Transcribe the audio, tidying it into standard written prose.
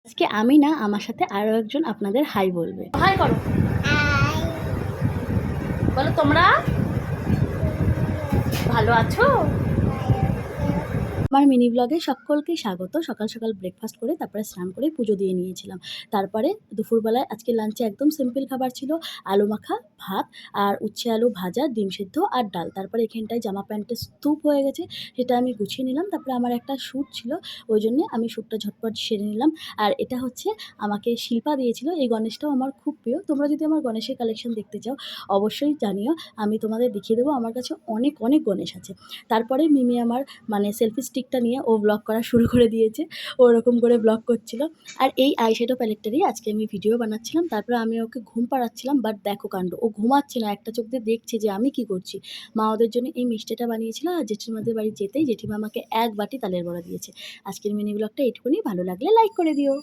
আজকে আমি না আমার সাথে আরও একজন আপনাদের হাই বলবে। হাই করো, বলো তোমরা ভালো আছো? আমার মিনি ব্লগে সকলকে স্বাগত। সকাল সকাল ব্রেকফাস্ট করে তারপরে স্নান করে পুজো দিয়ে নিয়েছিলাম। তারপরে দুপুরবেলায় আজকে লাঞ্চে একদম সিম্পল খাবার ছিল, আলু মাখা, ভাত আর উচ্ছে আলু ভাজা, ডিম সিদ্ধ আর ডাল। তারপরে এখানটায় জামা প্যান্টের স্তূপ হয়ে গেছে, সেটা আমি গুছিয়ে নিলাম। তারপরে আমার একটা শ্যুট ছিল, ওই জন্যে আমি শ্যুটটা ঝটপট সেরে নিলাম। আর এটা হচ্ছে আমাকে শিল্পা দিয়েছিল। এই গণেশটাও আমার খুব প্রিয়। তোমরা যদি আমার গণেশের কালেকশন দেখতে চাও অবশ্যই জানিও, আমি তোমাদের দেখিয়ে দেবো। আমার কাছে অনেক অনেক গণেশ আছে। তারপরে মিমি আমার সেলফি স্টিকটা নিয়ে ও ব্লগ করা শুরু করে দিয়েছে। ও ওরকম করে ব্লগ করছিল। আর এই আইশ্যাডো প্যালেটটারই আজকে আমি ভিডিও বানাচ্ছিলাম। তারপরে আমি ওকে ঘুম পাড়াচ্ছিলাম, বাট দেখো কাণ্ড, ও ঘুমাচ্ছে না, একটা চোখ দিয়ে দেখছে যে আমি কি করছি। মা ওদের জন্য এই মিষ্টিটা বানিয়েছিল, আর জেঠিমাদের বাড়ি যেতেই জেঠিমা আমাকে 1 বাটি তালের বড়া দিয়েছে। আজকের মিনি ব্লগটা এইটুকুনি। ভালো লাগলে লাইক করে দিও।